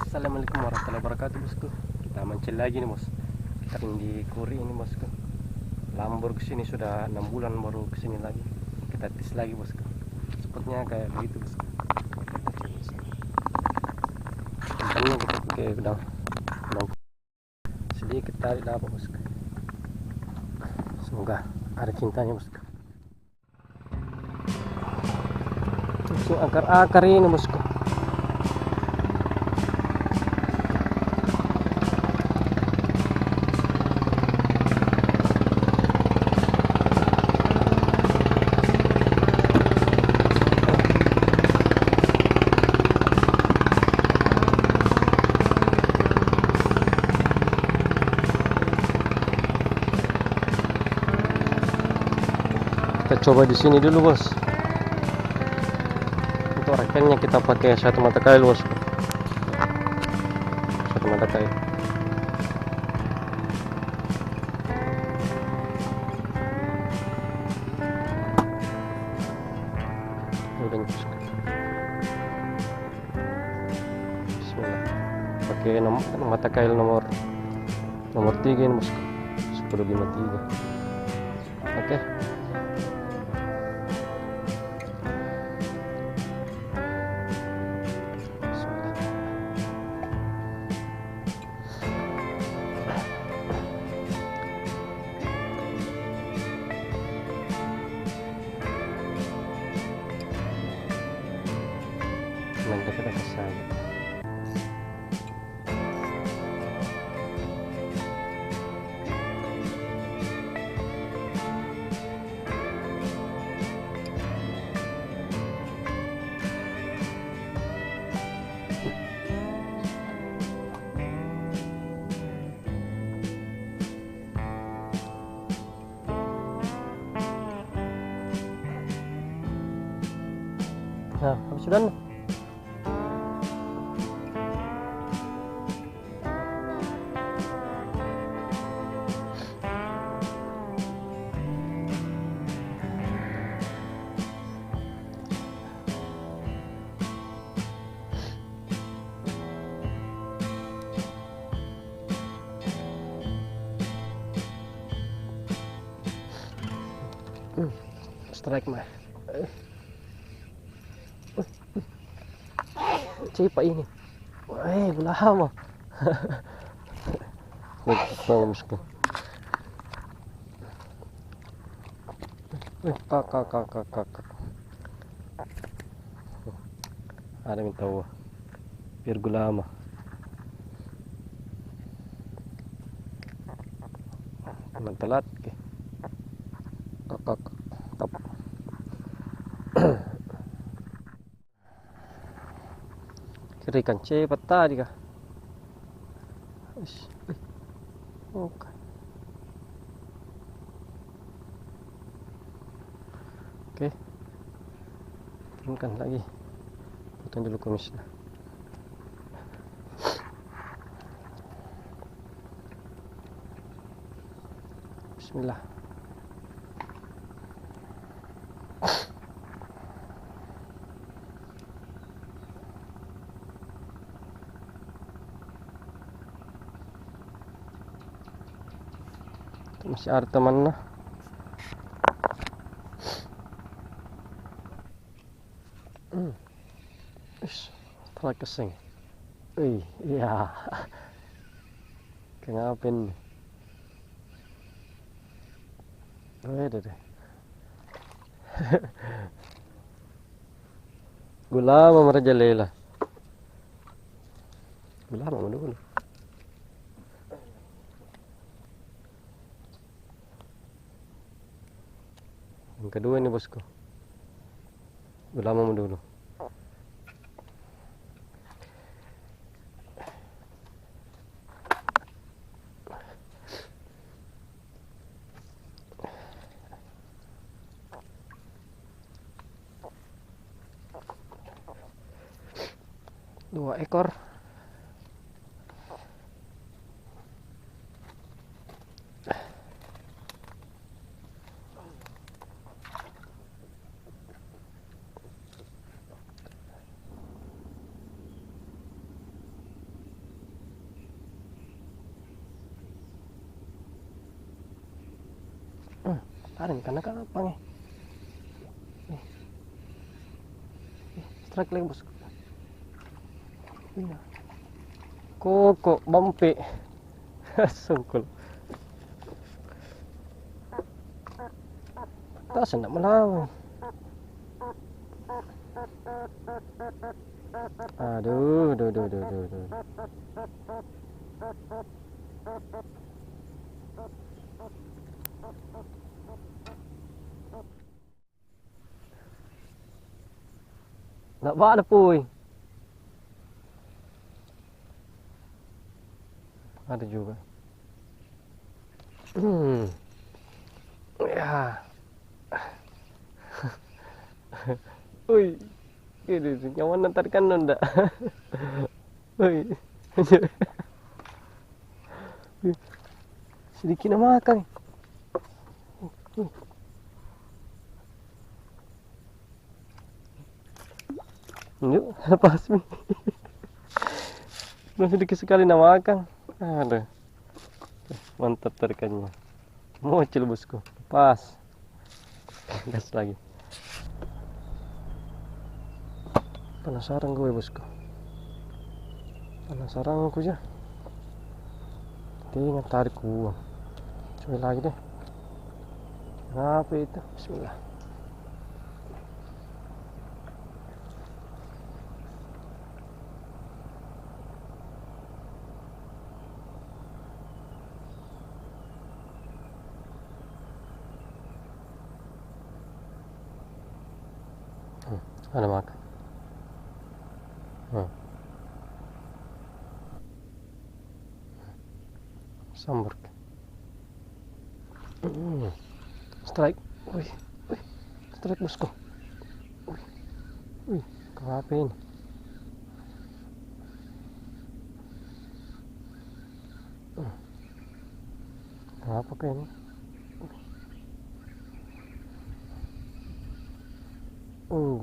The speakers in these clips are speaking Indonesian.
Assalamualaikum warahmatullahi wabarakatuh bosku. Kita mancing lagi nih bos. Kita di Kuri ini bosku. Lambur kesini sudah 6 bulan baru kesini lagi. Kita tes lagi bosku. Spotnya kayak begitu bosku. Umpannya kita pakai udang sedikit tarik dapat bosku. Semoga ada cintanya bosku. Langsung akar-akar ini bosku. Kita coba di sini dulu bos. Untuk rekannya kita pakai satu mata kail bos. Satu mata kail. Udah bos. Bismillah. Pakai mata kail nomor 3 ini bos. 1053. Oke. Main dekat-dekat saja. Nah, habis sudah nih. Strike mah. Cipa ini. Lama. Bagus kan. Kakak. Ada minta tahu. Biar gulama. Mantelat ke. Kakak. Tap. Ikan cepat tadi kah? Oke. Oke. Turunkan lagi. Potong dulu kumisnya. Bismillah. Masih ada teman nah. Setelah keseng. Iya. Kenapa ini? Deh. Gulama merajalela. Gulama dulu. Yang kedua ini bosku. Gulama dulu. Dua ekor. tarik karena apa nih. Strike lagi bosku. Iya. Koko bampe. Sungkul. Tas hendak melawan. Aduh, duh. Nggak ada puy. Ada juga. Ya. Wih. Ini nyaman nanti kan nunda. Wih. Sedikit nama makan. Yuk, lepas nih. Sedikit sekali nama makan. Aduh. Mantap tarikannya. Mocil bosku. Pas. Gas lagi. Penasaran gue bosku. Penasaran aku ya. Tinggal tarik gua. Coba lagi deh. Apa itu? Bismillah. Ada makan. Sambur. Strike. Wih. Strike bosku. Wih. Kenapa ini? Kenapa kayak ini?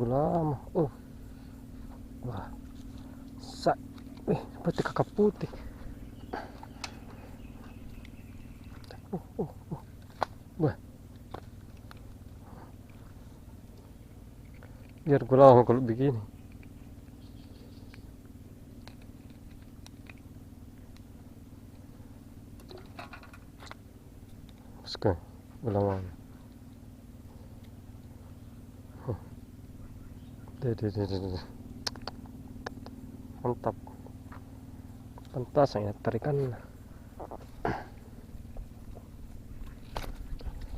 Lama. Wah. Wih, seperti kakap putih. Wah. Biar gue lama kalau begini. Oke, gue lama. Deh. Mantap. Pantas saya tarikan.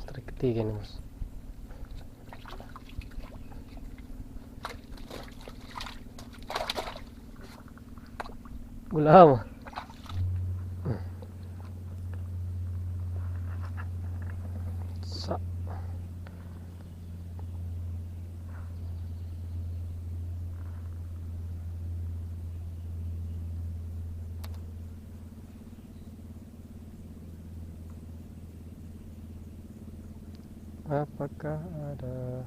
Tarik ketiga nih mas. Gula lama. Apakah ada?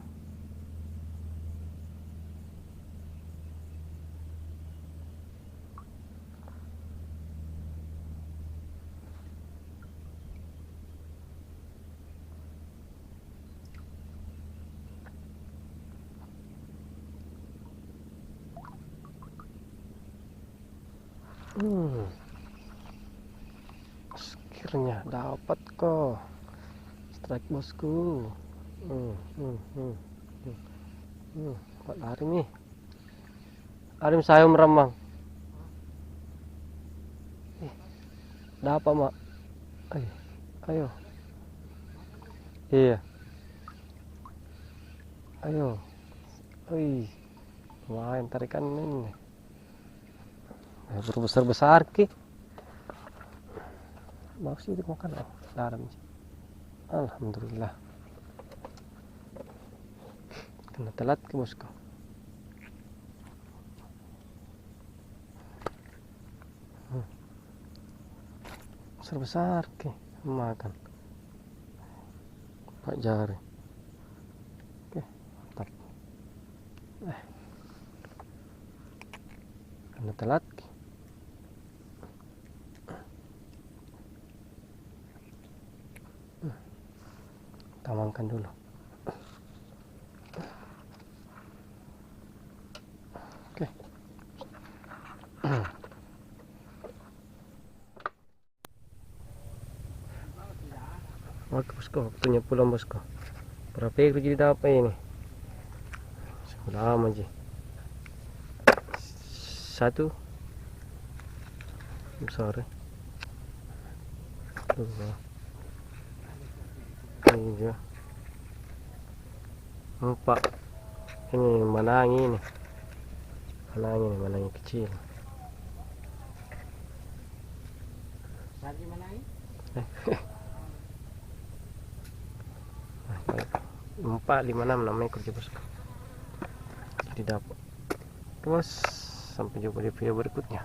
Akhirnya dapat kok. Strike bosku. Pak Arim nih. Arim sayur meremang. Dapat mak. Ayo. Iya. Ayo. Wih. Lumayan tarikan ini. Berbesar ki. Maksud itu makan dalam. Alhamdulillah. Kena telat ke bosku. Besar ke makan. Pak jari. Oke, mantap. Kena telat ke. kita amankan dulu. Oke. Oke bosku, waktunya pulang bosku. Berapa ekor jadi dapat ini? Lama aja. Satu besar, dua, tiga, empat. Ini manangi ini, manangi kecil. Lagi manangi? 4, 5, 6, 6 ekor aja bosku. Jadi dapat. Terus sampai jumpa di video berikutnya.